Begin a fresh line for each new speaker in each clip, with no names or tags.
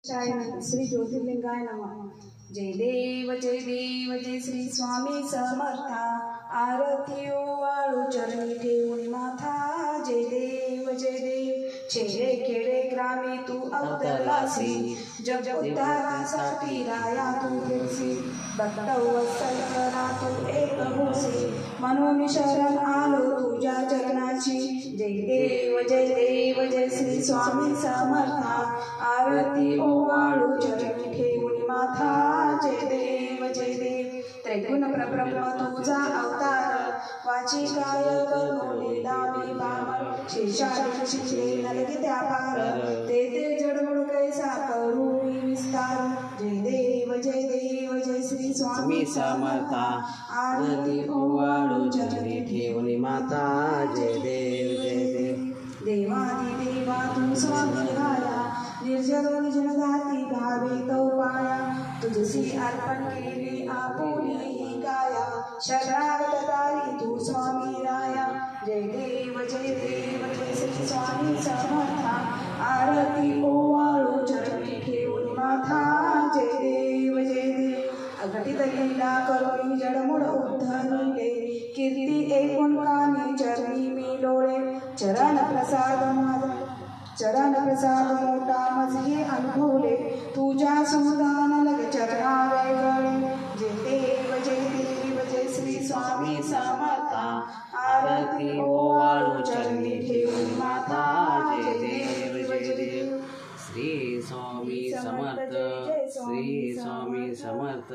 श्री ज्योतिर्लिंगाय नमः। जय देव जय श्री स्वामी समर्था। आरती ओवाळू चरणी ठेवून माथा। जय देव खेडे खेडे ग्रामे तू अवतरलासी। जग उद्धारासाठी राया तू फिरसी। भक्तवत्सल करा तू एक होसी। म्हणून शरण आलो तुझ्या चरणाची। जय देव जय श्री स्वामी समर्था। आरती ओवाळू चरणी ठेवून माथा। जय देव त्रैगुण प्रब्रह्म तुझा अवतार। वाची काय बनवलेला मी बामण। शेषाद्री शिक्षे नलगी त्या पार। ते जडमुड कैसा करू मी विस्तार। जय देव जय श्री स्वामी समर्था। आरती ओवाळू चरणी ठेवून माता। जय देव देवादिदेवा तू स्वामी राया। निर्जन घाती गावे तो पाया। तुझसी अर्पण केली आपुली ही काया। शरणागत दारी तू स्वामी राया। जय देव जय श्री स्वामी समर्था। आरती ओवाळू चरणी ठेवून माथा। जय देव अघटित लीला करुणी जडमुड उद्धरले। कीर्ती एकूण कानी चरणी मी डोळे। चरण प्रसाद मोठा मजहे अनुभवले। तुझ्या सुदान लगे चरणा वेगळे। जय देव जय श्री स्वामी समर्था। आरती ओवाळू चरणी ठेवून माथा। जय देव
श्री स्वामी समर्थ। श्री स्वामी समर्थ।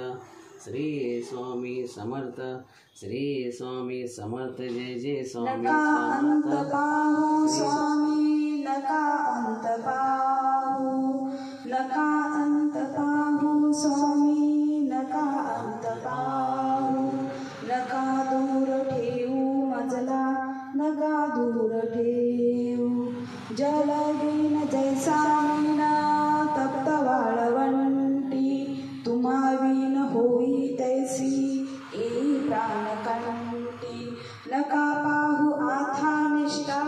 श्री स्वामी समर्थ। श्री स्वामी समर्थ। जय स्वामी
नका अंत पाहू स्वामी नका अंत पाहू। नका अंत पाहू स्वामी नका अंत पाहू। नका दूर ठेवू मजला नका दूर ठेवू। जलवीन जैसा मीना तप्त वाळवंटी। तुम्हा विन होई तैसी येई प्राणकंठी। नका पाहू आथा निष्ठा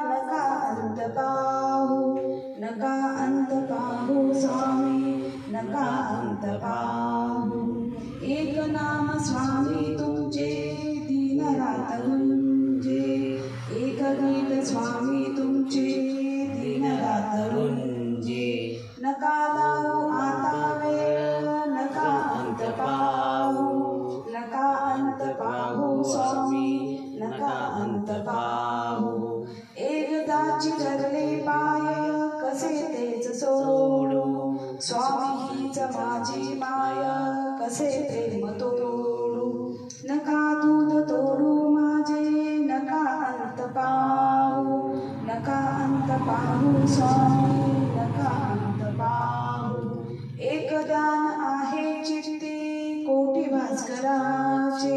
नका अंत पाहू। नका अंत पाहू स्वामी नका अंत पाहू। एक नाम स्वामी तुमचे दिन रात गुंजे। एक गीत स्वामी तुमचे दिन रात गुंजे। नका लावू आता वेळ नका अंत पाहू। नका अंत पाहू स्वामी नका अंत पाहू। एकदाची धरले पाय कसे तेच सोडू। स्वामी हीच माझी माया कसे प्रेम तोडू। नका दूध तोडू माझे नका अंत पाहू। नका अंत पाहू स्वामी नका अंत पाहू। एक ध्यान आहे चित्ती कोटी भास्कराचे।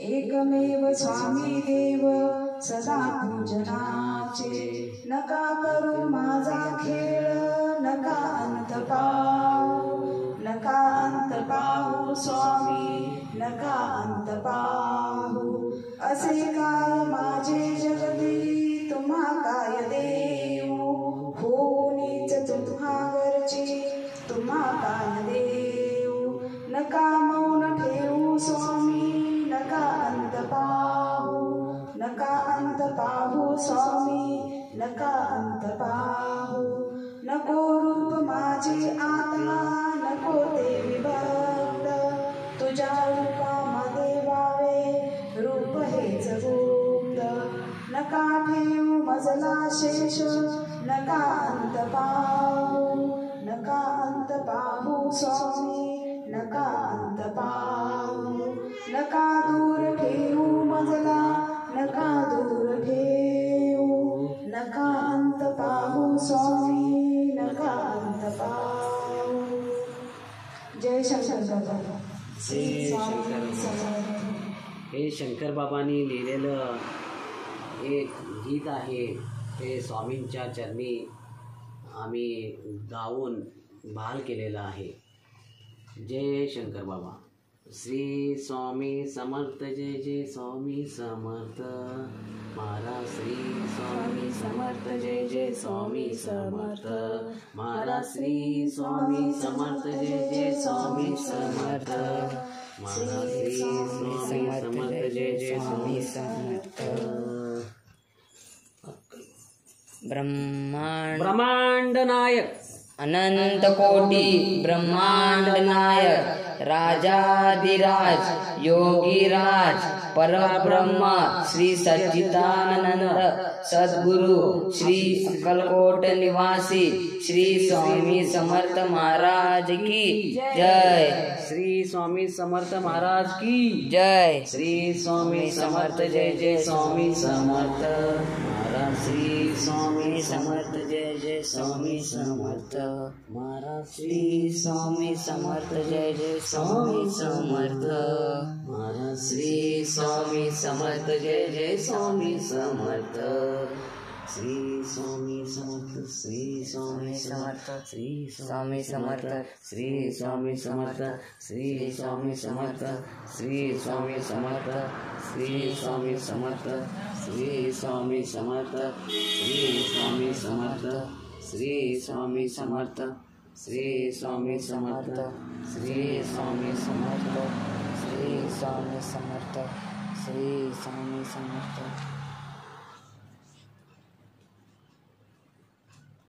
एकमेव स्वामी देव सदा पूजनाचे। नका करू माझा खेळ नका अंत पाहू। नका अंत पाहू स्वामी नका अंत पाहू। असे काय माझे जगती तुम्हा काय देऊ। होनीच तुम्हा घरची तुम्हा काय देऊ। नका मौन ठेवू स्वामी नका अंत पाहू। नका अंत पाहू स्वामी नका अंत पाहू। नको रूप माझे आता नको ते विभक्त। तुझ्या रूपामध्ये वावे रूप हेच गुप्त। नका ठेवू मजला शेष नका अंत पाहू। नका अंत पाहू स्वामी नका अंत पाहू। नका दूर ठेवू मजला नका दूर ठेवू। नका अंत पाहू स्वामी नका अंत पाहू। जय शंकर बाबा। श्री स्वामी समर्थ।
हे शंकर बाबांनी लिहिलेलं एक गीत आहे। ते स्वामींच्या चरणी आम्ही गाऊन भाल केलेला आहे। जय शंकर बाबा। श्री स्वामी समर्थ जय जय स्वामी समर्थ महाराज श्री स्वामी समर्थ जय जय स्वामी समर्थ महाराज श्री स्वामी समर्थ जय जय स्वामी समर्थ महाराज श्री स्वामी समर्थ जय जय स्वामी समर्थ ब्रह्मांड नायक
अनंत कोटि ब्रह्मांड नायक राजाधिराज योगीराज परब्रह्म श्री सच्चिदानंद सद्गुरु श्री अक्कलकोट निवासी श्री स्वामी समर्थ महाराज की जय।
श्री स्वामी समर्थ महाराज की
जय।
श्री स्वामी समर्थ जय जय स्वामी समर्थ महाराज श्री स्वामी समर्थ जय जय स्वामी समर्थ महाराज श्री स्वामी समर्थ जय जय स्वामी समर्थ महाराज श्री स्वामी समर्थ जय जय स्वामी समर्थ श्री स्वामी समर्थ श्री स्वामी समर्थ श्री स्वामी समर्थ श्री स्वामी समर्थ श्री स्वामी समर्थ श्री स्वामी समर्थ श्री स्वामी समर्थ श्री स्वामी समर्थ श्री स्वामी समर्थ श्री स्वामी समर्थ श्री स्वामी समर्थ श्री स्वामी समर्थ श्री स्वामी समर्थ श्री स्वामी समर्थ